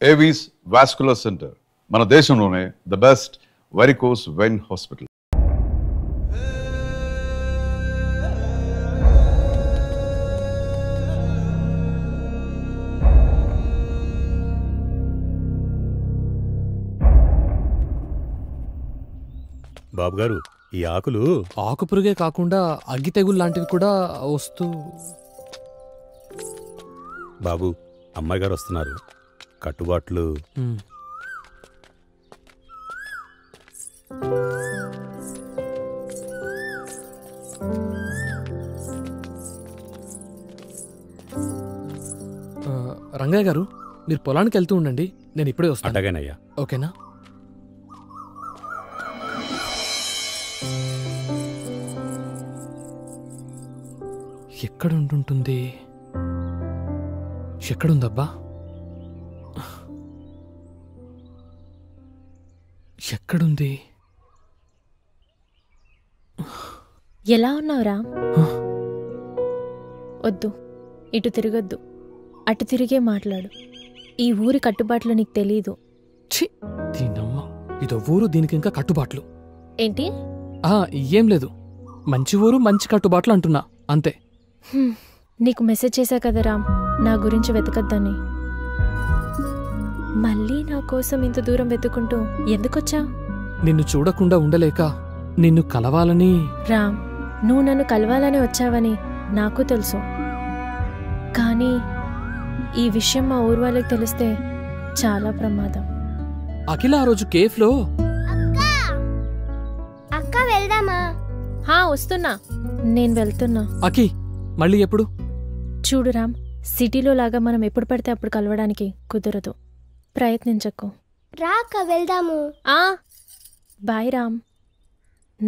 Avis vascular center మన దేశంలోనే the best varicose vein hospital. Babu garu, ఈ ఆకులు ఆకు పురుగే కాకుండా అగ్గి తెగులు లాంటివి కూడా వస్తూ. బాబు, అమ్మాయి గారు వస్తున్నారు. కట్టుబాట్లు. రంగయ్య గారు, మీరు పొలానికి వెళ్తూ ఉండండి, నేను ఇప్పుడే వస్తాను. అటగానయ్యా. ఓకేనా? ఎక్కడుంటుంది? ఎక్కడుందబ్బా? ఎక్కడుంది? ఎలా ఉన్నావురా? వద్దు, ఇటు తిరగొద్దు, అటు తిరిగే మాట్లాడు. ఈ ఊరి కట్టుబాట్లు నీకు తెలీదు. దీనమ్మ, ఇదో ఊరు, దీనికి ఇంకా కట్టుబాట్లు ఏంటి? ఏం లేదు, మంచి ఊరు మంచి కట్టుబాట్లు అంటున్నా, అంతే. నీకు మెసేజ్ చేశా కదా రామ్, నా గురించి వెతకద్దని. మళ్ళీ నా కోసం ఇంత దూరం వెతుకుంటూ ఎందుకొచ్చా? నిన్ను చూడకుండా ఉండలేక నిన్ను కలవాలని. రామ్, నువ్వు నన్ను కలవాలని వచ్చావని నాకు తెలుసు, కానీ ఈ విషయం మా ఊరు వాళ్ళకి తెలిస్తే చాలా ప్రమాదం. అఖిల ఆ రోజు కేఫ్లో. అక్క వెళ్దామా? వస్తున్నా, నేను వెళ్తున్నా. అఖి, మళ్ళీ ఎప్పుడు? చూడు రామ్, సిటీలో లాగా మనం ఎప్పుడు పడితే అప్పుడు కలవడానికి కుదరదు, ప్రయత్నించకు. రాక వెళ్దాము. బాయ్ రామ్,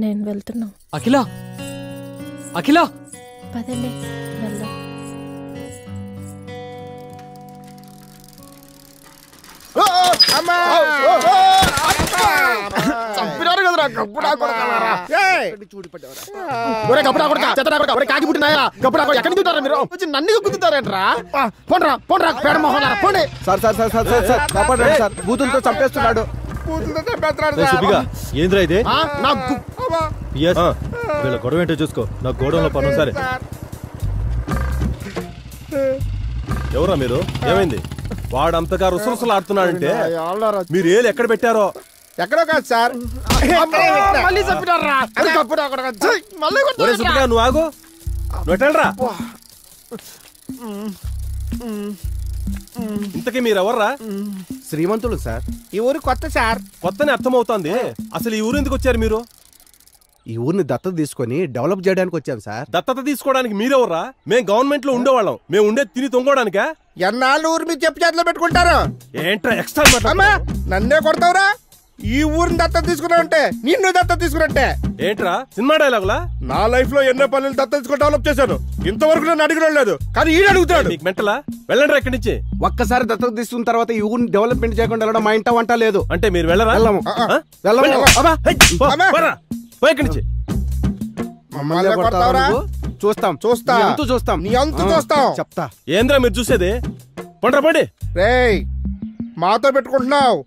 నేను వెళ్తున్నా. అఖిల, అఖిల, పదండి వెళ్దాం. చంపినారు కదరా గప్పుడా కొడతారా? గప్పుడా కొడతా చెత్తడా కాకి పుట్టినాయా? గప్పుడా కొడ ఎక్కడికి దిగుతారా మీరు? వచ్చి నన్ను గుద్దుతారేంట్రా? పోండ్రా పోండ్రా పేడ మొహలారా పోండి. Sir sir sir sir sir sir కాపాడండి సార్, బూతులతో చంపేస్తున్నాడు. ఏంద్రా ఇదే? నాకు వీళ్ళ గొడవ ఏంటో చూసుకో, నాకు గోడంలో పను. సరే, ఎవరా మీరు? ఏమైంది? వాడు అంతగా రుసరుసలు ఆడుతున్నాడంటే మీరు ఏళ్ళు ఎక్కడ పెట్టారో? ఎక్కడో కాదు సార్. నువ్వు ఆగు, నువ్వు ఎట్టరా? ఇంతకీ మీరెవర్రా? శ్రీమంతులు సార్. ఈ ఊరు కొత్త సార్. కొత్తనే అర్థమవుతోంది. అసలు ఈ ఊరు ఎందుకు వచ్చారు మీరు? ఈ ఊరిని దత్తత తీసుకొని డెవలప్ చేయడానికి వచ్చాను సార్. దత్తత తీసుకోవడానికి మీరెవర్రా? మేము గవర్నమెంట్ లో ఉండేవాళ్ళం, మేము ఉండే తిని తొంగోడానికా? ఎన్నాళ్ళు ఊరు మీరు చెప్పు చేతిలో పెట్టుకుంటారు? ఏంట్రా ఎక్స్ట్రా? నన్నే కొడతావురా? ఈ ఊరిని దత్తత తీసుకున్నావంటే నిన్ను దత్తత తీసుకున్నట్టే. ఏంట్రా సినిమా డైలాగులా? నా లైఫ్ లో ఎన్నో పనులు దత్తత తీసుకుని డెవలప్ చేశాను, ఇంతవరకు నన్ను అడిగడం లేదు, కానీ ఈయన అడుగుతాడు. మీకు మెంటలా? వెళ్ళండి ఇక్కడి నుంచి. ఒక్కసారి దత్తత తీసుకున్న తర్వాత ఈ ఊరిని డెవలప్మెంట్ చేయకుండా వెళ్ళడం మా ఇంట వంట లేదు. అంటే మీరు వెళ్ళరా? వెళ్ళము. చూస్తాం చూస్తా చూస్తాం నీ అంతు చూస్తాం. చెప్తా. ఏంద్రా మీరు చూసేది? పండ్రా పండి. రేయ్, మాతో పెట్టుకుంటున్నావు,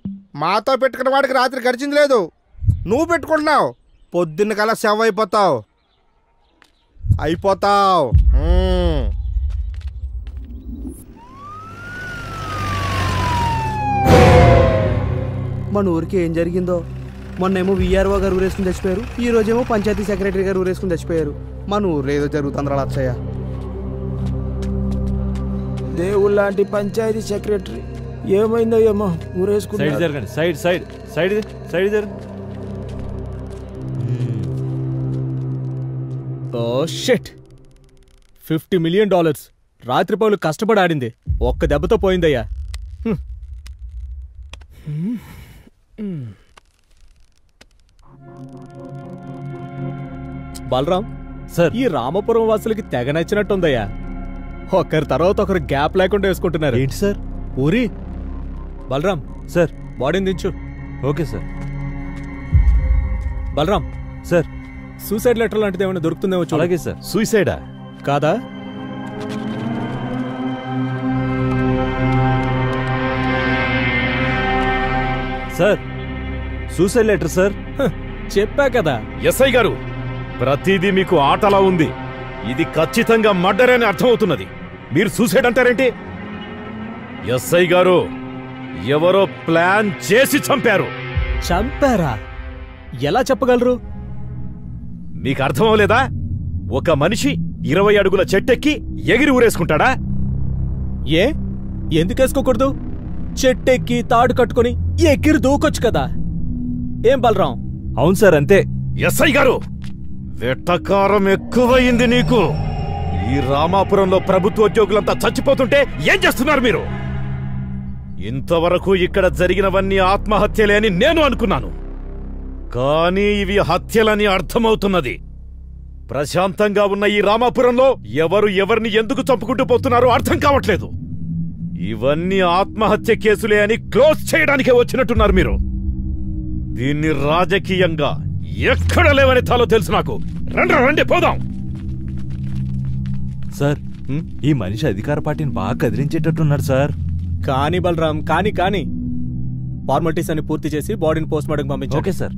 మాతో పెట్టుకున్న వాడికి రాత్రి గడిచింది లేదు. నువ్వు పెట్టుకుంటున్నావు, పొద్దున్న కల్లా సెవ్ అయిపోతావు. మన ఊరికి ఏం జరిగిందో? మొన్నేమో విఆర్ఓ గారు ఊరేసుకుని చచ్చిపోయారు, ఈ రోజేమో పంచాయతీ సెక్రటరీ గారు ఊరేసుకుని చచ్చిపోయారు. మన ఊర్లో ఏదో జరుగుతుందిరా లచ్చయ్య. దేవుళ్ళంటి పంచాయతీ సెక్రటరీ ఏమైందో ఏమో ఊరేసుకుని. సైడ్ సైడ్ సైడ్ సైడ్ జరగండి. ఓ షిట్, $50 మిలియన్ రాత్రిపౌలు కష్టపడి ఆడింది ఒక్క దెబ్బతో పోయిందయ్యా. బలరాం సార్, ఈ రామపురం వాసులకి తెగ నచ్చినట్టుందయ్యా. ఒకరి తర్వాత ఒకరు గ్యాప్ లేకుండా వేసుకుంటున్నారు. ఏంటి సార్? ఊరి బలరాం సార్, బాడీని దించు. Okay sir. Balaram sir, suicide letter లాంటిది ఏమైనా దొరుకుతుందేమో చూడు. అలాగే సార్. సూసైడా? కాదా? Sir suicide letter sir. చెప్పా కదా. ఎస్ఐ గారు, ప్రతిదీ మీకు ఆటలా ఉంది. ఇది ఖచ్చితంగా మర్డర్ అని అర్థమవుతున్నది. మీరు సూసైడ్ అంటారేంటి? ఎస్ఐ గారు, ఎవరో ప్లాన్ చేసి చంపారు. చంపారా? ఎలా చెప్పగలరు? మీకు అర్థమవలేదా? ఒక మనిషి 20 అడుగుల చెట్టెక్కి ఎగిరి ఊరేసుకుంటాడా? ఏ ఎందుకేసుకోకూడదు? చెట్టెక్కి తాడు కట్టుకుని ఎగిరి దూకొచ్చు కదా. ఏం బలరాం? అవును సార్, అంతే. ఎస్ఐ గారు, వెట్టకారం ఎక్కువయింది నీకు. ఈ రామాపురంలో ప్రభుత్వ ఉద్యోగులంతా చచ్చిపోతుంటే ఏం చేస్తున్నారు మీరు? ఇంతవరకు ఇక్కడ జరిగినవన్నీ ఆత్మహత్యలే అని నేను అనుకున్నాను. కానీ ఇవి హత్యలని అర్థమవుతున్నది. ప్రశాంతంగా ఉన్న ఈ రామాపురంలో ఎవరు ఎవరిని ఎందుకు చంపుకుంటూ పోతున్నారో అర్థం కావట్లేదు. ఇవన్నీ ఆత్మహత్య కేసులే అని క్లోజ్ చేయడానికే వచ్చినట్టున్నారు మీరు. దీన్ని రాజకీయంగా ఎక్కడ లేవని తాలో తెలుసు నాకు. రండి పోదాం. సార్, ఈ మనిషి అధికార పార్టీని బాగా కదిలించేటట్టున్నాడు సార్. కానీ బలరాం, కానీ ఫార్మాలిటీస్ అని పూర్తి చేసి బాడీని పోస్ట్ మార్టం పంపించు. Okay sir.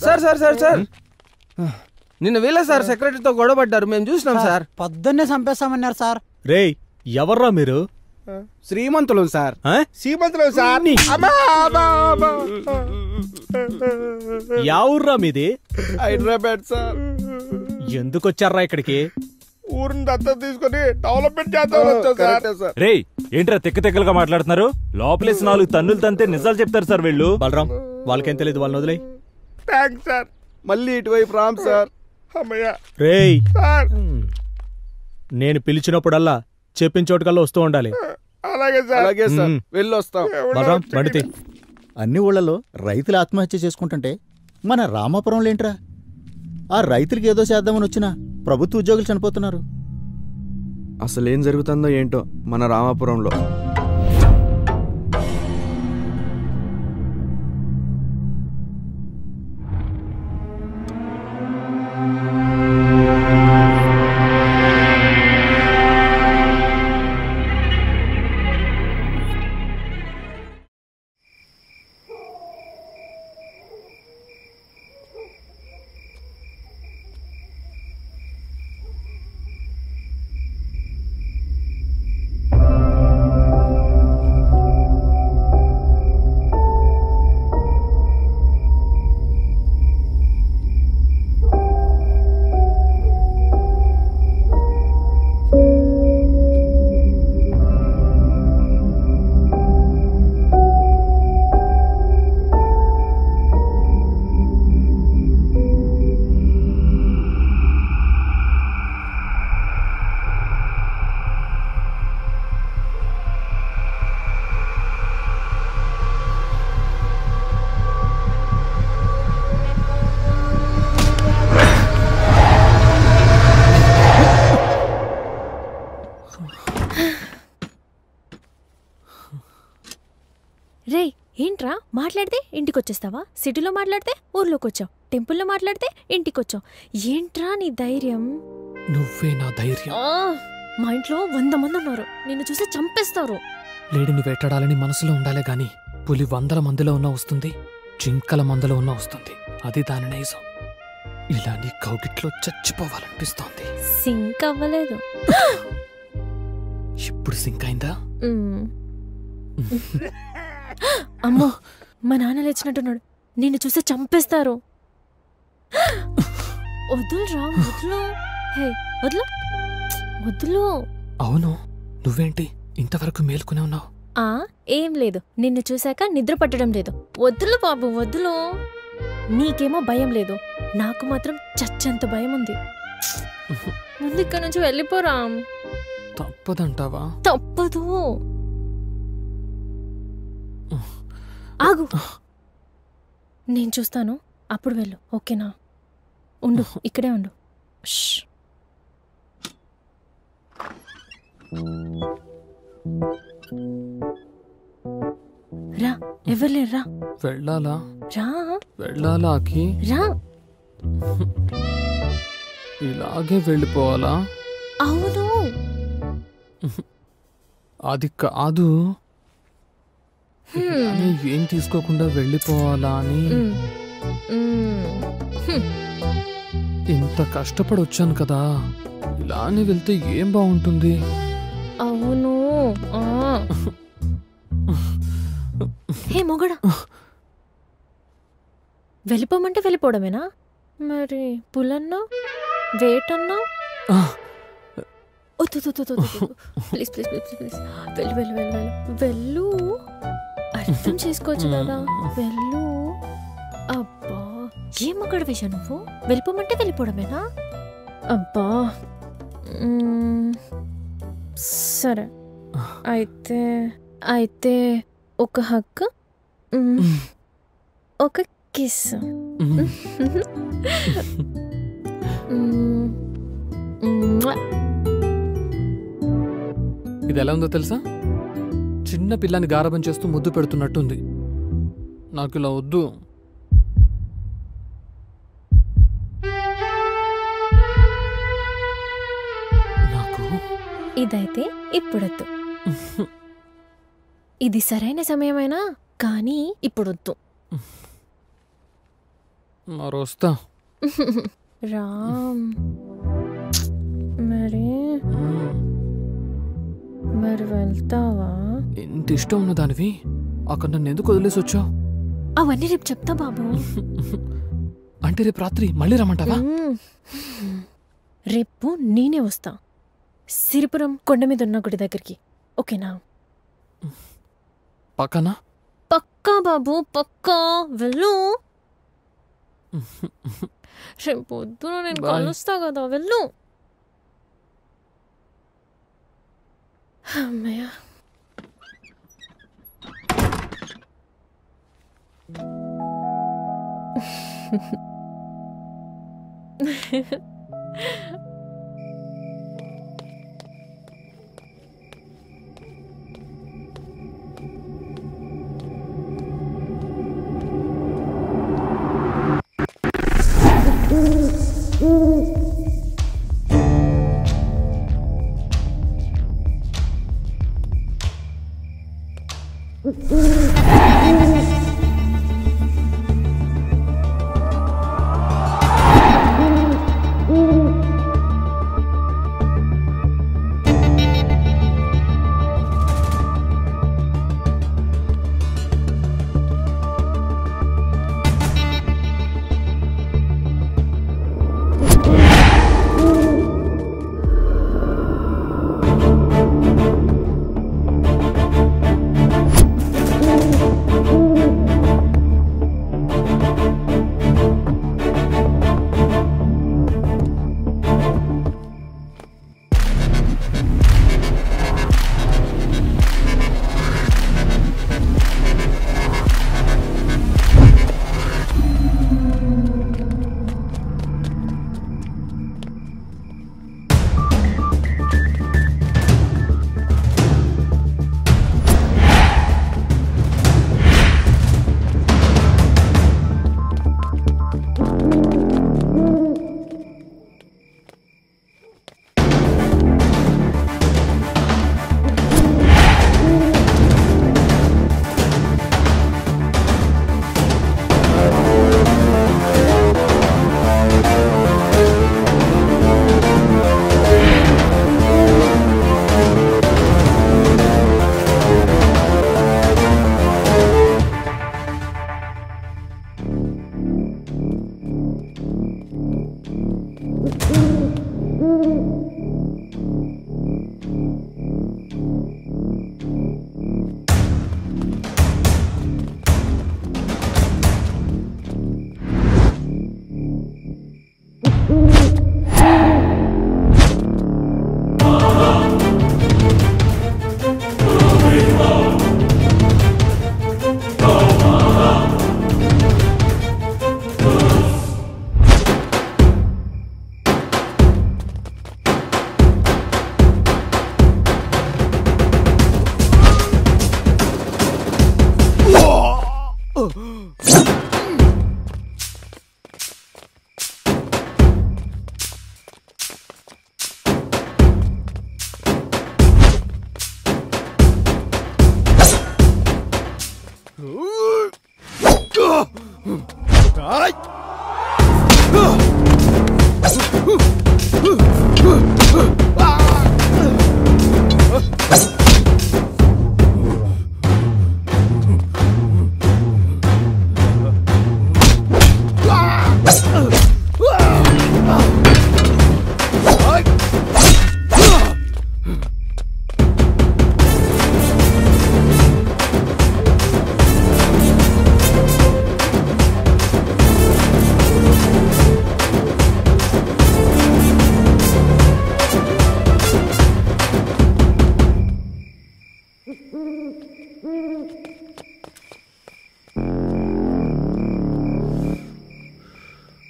సార్ నిన్న వీళ్ళే సార్ సెక్రటరీతో గొడవ పడ్డారు, మేము చూసినాం సార్. పొద్దున్నే చంపేస్తామన్నారు సార్. రేయ్, ఎవర్రా మీరు? శ్రీమంతులు సార్. శ్రీమంతులు సార్. యావుర్రా మీది? హైదరాబాద్ సార్. ఎందుకొచ్చారా ఇక్కడికి? ఊరిని దత్తత తీసుకుని డెవలప్మెంట్ చేద్దాం సార్. రేయ్, ఏంట్రా తెక్కలుగా మాట్లాడుతున్నారు? లోపలేసి 4 తన్నులు తంతే నిజాలు చెప్తారు సార్ వీళ్ళు. బలరాం, వాళ్ళకేం తెలియదు, వాళ్ళని వదిలే. Thanks sir. మళ్ళీ ఇటువైపు రామ్ సార్. రేయ్, సార్, నేను పిలిచినప్పుడల్లా చెప్పిన చోటుకల్లా వస్తూ ఉండాలి. అలాగే సార్. అలాగే సార్, వెళ్ళొస్తాం. బలరాం, బండితే. అన్ని ఊళ్ళలో రైతులు ఆత్మహత్య చేసుకుంటుంటే మన రామాపురంలో ఏంట్రా? ఆ రైతులకి ఏదో చేద్దామని వచ్చినా ప్రభుత్వ ఉద్యోగులు చనిపోతున్నారు. అసలేం జరుగుతుందో ఏంటో మన రామాపురంలో. రే, ఏంట్రా మాట్లాడితే ఇంటికొచ్చేస్తావా? సిటీలో మాట్లాడితే ఊర్లోకి వచ్చావు, టెంపుల్లో మాట్లాడితే ఇంటికొచ్చావు. ఏంట్రా నీ ధైర్యం? నువ్వే నా ధైర్యం. మా ఇంట్లో 100 మంది ఉన్నారు, నిన్ను చూసి చంపేస్తారు. లేడిని వేటాడాలని మనసులో ఉండాలే గాని పులి 100 మందిలో ఉన్నా వస్తుంది, జింకల మందలో ఉన్నా వస్తుంది. అది దాని నైజం. ఇలా నీ కౌగిట్లో చచ్చిపోవాలనిపిస్తోంది. సింక్ అవ్వలేదు. ఇప్పుడు సింక్ అయిందా? అమ్మో, మా నాన్న లేచినట్టున్నాడు, నిన్ను చూసి చంపేస్తారు. వద్దులురా, వద్దులు. హే, వద్దులు వద్దులు. అవును, నువ్వేంటి ఇంతవరకు మేల్కొనే ఉన్నావు? ఏం లేదు, నిన్ను చూశాక నిద్ర పట్టడం లేదు. వద్దులు బాబు, వద్దులు. నీకేమో భయం లేదు, నాకు మాత్రం చచ్చంత భయం ఉంది. ముందు ఇక్కడ నుంచి వెళ్ళిపోరా. తప్పదంటావా? తప్పదు. ఆగు, నేను చూస్తాను, అప్పుడు వెళ్ళు. ఓకేనా? ఉండు, ఇక్కడే ఉండు. రా, ఎవరు లేరు. వెళ్ళాలా? రా. వెళ్ళాలా? రా. ఇలాగే వెళ్ళిపోవాలా? అవును. అది కాదు. కానీ ఏం తీసుకోకుండా వెళ్ళిపోవాలా అని ఇంత కష్టపడి వచ్చాను కదా, ఇలానే వెళ్తే ఏం బాగుంటుంది. అవును. హే మొగడా, వెళ్ళిపోమంటే వెళ్ళిపోవడమేనా? మరి పులన్నా వేటన్నా? ప్లీజ్ ప్లీజ్ ప్లీజ్ ప్లీజ్ వెళ్ళు వెళ్ళు వెళ్ళు వెళ్ళు వెళ్ళు. అర్థం చేసుకోవచ్చు కదా, వెళ్ళు. అబ్బా ఏం మొగడ వేశా నువ్వు? వెళ్ళిపోమంటే వెళ్ళిపోవడమేనా? అబ్బా సరే అయితే అయితే ఒక హక్, ఒక కిస్. ఇది ఎలా ఉందో తెలుసా? చిన్న పిల్లని గారబం చేస్తూ ముద్దు పెడుతున్నట్టుంది. నాకు ఇలా వద్దు. నాకు ఇదైతే ఇప్పుడొద్దు. ఇది సరైన సమయమైనా కానీ ఇప్పుడొద్దు. మరోస్తా. రామ్ మరి వెళ్తావా? ఎంత ఇష్టం ఉన్న దానివి అక్కడ నన్ను ఎందుకు వదిలేసి వచ్చావు? అవన్నీ రేపు చెప్తా బాబు. అంటే రేపు రాత్రి మళ్ళీ రమ్మంటావా? రేపు నేనే వస్తా సిరిపురం కొండ మీద ఉన్న గుడి దగ్గరికి. ఓకేనా? పక్కనా? పక్కా బాబు, పక్కా. వెళ్ళు. రేపు పొద్దున నేను కలుస్తా కదా, వెళ్ళు. అమ్మయ్య.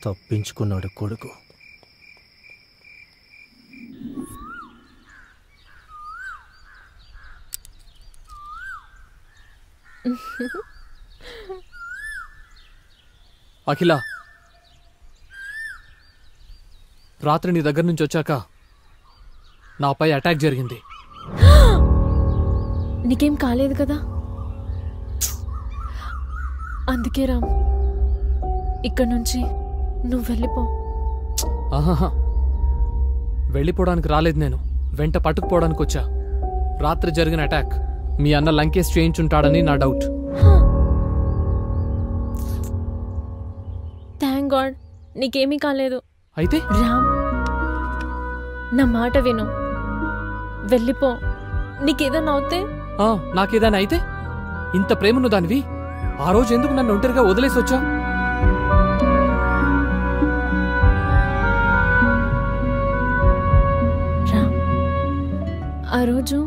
తప్పించుకున్నాడు కొడుకు. అఖిల, రాత్రి నీ దగ్గర నుంచి వచ్చాక నాపై అటాక్ జరిగింది. నీకేం కాలేదు కదా? అందుకే రామ్, ఇక్కడ నుంచి నువ్వు వెళ్ళిపో. ఆహాహా, వెళ్ళిపోవడానికి రాలేదు నేను, వెంట పట్టుకుపోవడానికి వచ్చా. రాత్రి జరిగిన అటాక్ మీ అన్న లంకేష్ చేయించుంటాడని నా డౌట్. థ్యాంక్ గాడ్ నీకేమీ కాలేదు. అయితే రామ్, నా మాట విను, వెళ్ళిపో. నీకేదన్నా అవుతే? నాకేదైనా అయితే? ఇంత ప్రేమను దానివి ఆ రోజు ఎందుకు నన్ను ఒంటరిగా వదిలేసి వచ్చా? రామ్, ఆ రోజు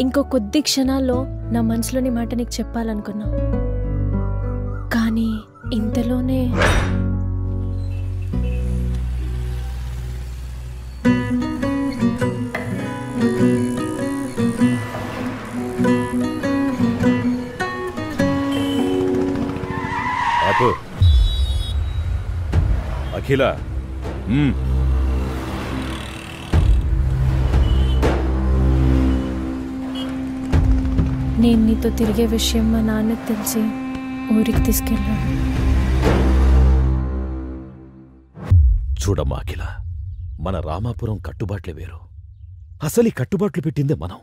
ఇంకో కొద్ది క్షణాల్లో నా మనసులోని మాట నీకు చెప్పాలనుకున్నా, కానీ ఇంతలోనే అఖిల, నేను నీతో తిరిగే విషయం మా నాన్నకు తెలిసి ఊరికి తీసుకెళ్ళాను. చూడమ్మా అఖిల, మన రామాపురం కట్టుబాట్లే వేరు. అసలు ఈ కట్టుబాట్లు పెట్టిందే మనం.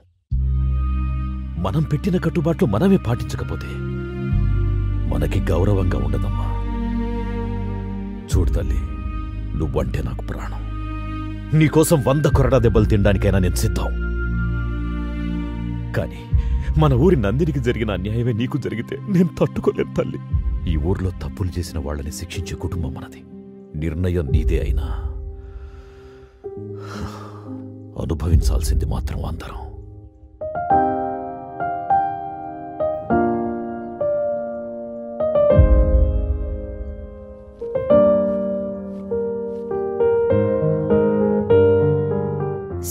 మనం పెట్టిన కట్టుబాట్లు మనమే పాటించకపోతే మనకి గౌరవంగా ఉండదమ్మా. చూడు తల్లి, నువ్వంటే నాకు ప్రాణం. నీకోసం 100 కొరడా దెబ్బలు తినడానికైనా నేను సిద్ధం. కానీ మన ఊరి నందినికి జరిగిన అన్యాయమే నీకు జరిగితే నేను తట్టుకోలేను తల్లి. ఈ ఊర్లో తప్పులు చేసిన వాళ్ళని శిక్షించే కుటుంబం మనది. నిర్ణయం నీదే అయినా అనుభవించాల్సింది మాత్రం అందరం.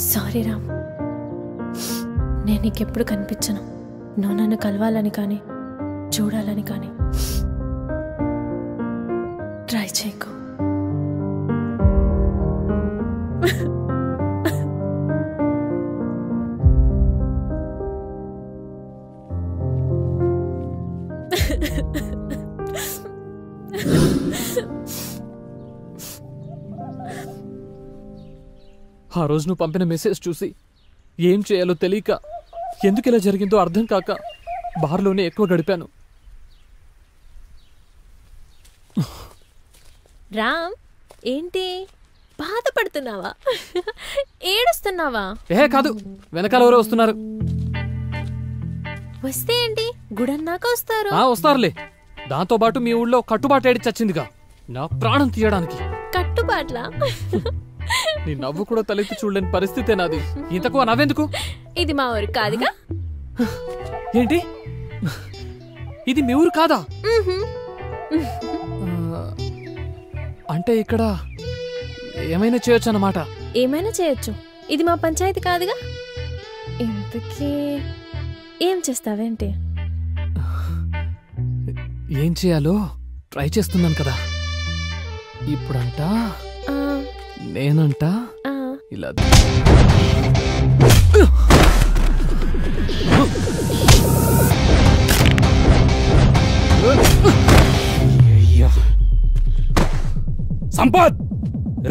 సారీ రామ్, నేను నీకెప్పుడు కనిపించను. నువ్వు నన్ను కలవాలని కానీ చూడాలని కానీ ట్రై చేయకు. ఆ రోజు నువ్వు పంపిన మెసేజ్ చూసి ఏం చేయాలో తెలియక, ఎందుకు ఇలా జరిగిందో అర్థం కాక బార్లోనే ఎక్కువ గడిపాను. రామ్, ఏంటి బాధపడుతున్నావా? ఏడుస్తున్నావా? కాదు, వెనకాల ఎవరో వస్తున్నారు. వస్తే ఏంటి, గుడన్నాక వస్తారు. వస్తారులే. దాంతో పాటు మీ ఊళ్ళో కట్టుబాటు ఏడి చచ్చిందిగా, నా ప్రాణం తీయడానికి. కట్టుబాట్లా? నీ నవ్వు కూడా తలెత్తి చూడలేని పరిస్థితే నాది. ఇంతకు నవ్వెందుకు? ఇది మా ఊరు కాదుగా. ఏంటి, ఇది మీ ఊరు కాదా? అంటే ఇక్కడ ఏమైనా చేయొచ్చు అన్నమాట. ఏమైనా చేయొచ్చు, ఇది మా పంచాయతీ కాదుగా. ఇంతకీ ఏం చేస్తావేంటి? ఏం చేయాలో ట్రై చేస్తున్నాను కదా. ఇప్పుడంట నేనంట ఇలా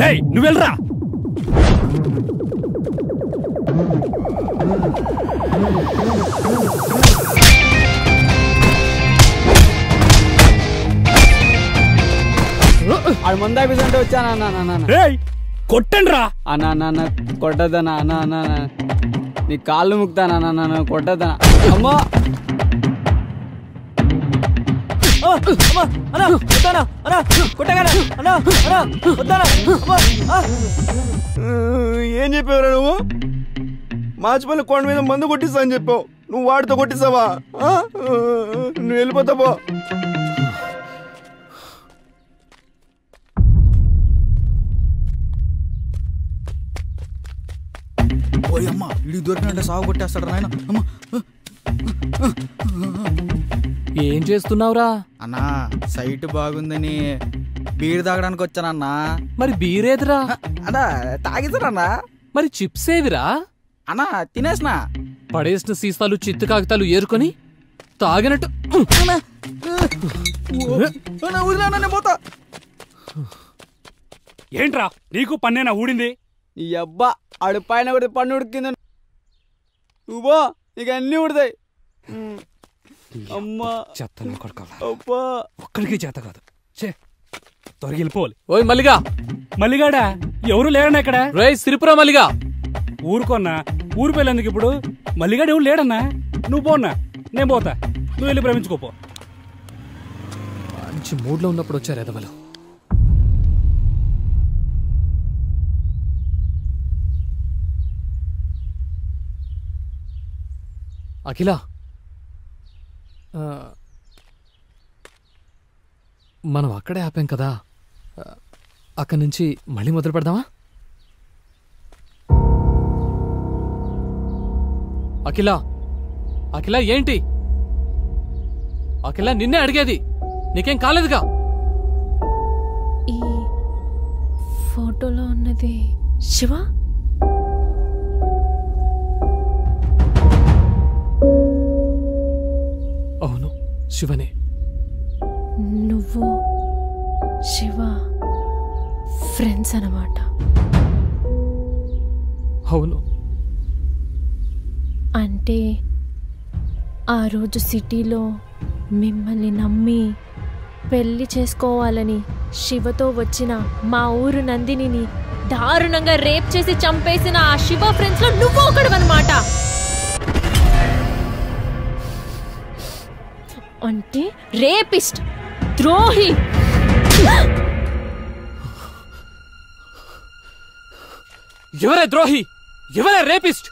రేయ్ నువ్వు వెళ్ళరా. ఆడు మందా అంటే వచ్చానా? కొట్టండి రా అన్న కొట్టదనా అన్న నీ కాళ్ళు ముక్తానా కొట్టదనా అమ్మా ఏం చెప్పావురా నువ్వు? మాచిపల్లి కొండ మీద మందు కొట్టిస్తా అని చెప్పావు, నువ్వు వాడితో కొట్టిస్తావా? నువ్వు వెళ్ళిపోతావో. ఓయమ్మా ఇడి దొరికినంటే సాగు కొట్టేస్తాడు నాయన. ఏం చేస్తున్నావురా? అన్నా సైట్ బాగుందని బీర్ తాగడానికి వచ్చానన్నా. మరి బీరేదిరా? అన్నా తాగిస్తారన్నా. మరి చిప్స్ ఏవిరా? అన్నా తినేసినా. పడేసిన సీసాలు చిత్తు కాగితాలు ఏరుకొని తాగినట్టు పోతా. ఏంట్రా నీకు పన్నేనా ఊడింది? ఈ అబ్బా ఆడు పైన కూడా పన్ను ఉడికింది. నువ్వు ఇక అన్నీ ఉడతాయి. అమ్మా చెత్తను అబ్బా ఒక్కడికి చేత కాదు. త్వరగా వెళ్ళిపోవాలి. ఓయ్ మల్లిగా. మల్లిగాడా? ఎవరు లేరన్నా ఇక్కడ. రే సిరిపురా మల్లిగా. ఊరుకోన్నా, ఊరు పెళ్ళేందుకు ఇప్పుడు? మల్లిగాడు ఎవరు లేడన్నా. నువ్వు పోన్నా, నేను పోతా. నువ్వు వెళ్ళి ప్రేమించుకోపో. మంచి మూడ్లో ఉన్నప్పుడు వచ్చారు ఎదవలు. అఖిల, మనం అక్కడే ఆపాం కదా, అక్కడి నుంచి మళ్ళీ మొదలు పెడదామా? అఖిల, అఖిల ఏంటి? అఖిల నిన్నే అడిగేది, నీకేం కాలేదుగా? ఈ ఫోటోలో ఉన్నది శివ? అవును శివనే. నువ్వు శివ ఫ్రెండ్స్ అన్నమాట. అవును. అంటే ఆ రోజు సిటీలో మిమ్మల్ని నమ్మి పెళ్లి చేసుకోవాలని శివతో వచ్చిన మా ఊరు నందినిని దారుణంగా రేప్ చేసి చంపేసిన ఆ శివ ఫ్రెండ్స్ లో నువ్వు ఒకడువన్నమాట. అంటే రేపిస్ట్, ద్రోహి. ఎవరే ద్రోహి? ఎవరే రేపిస్ట్?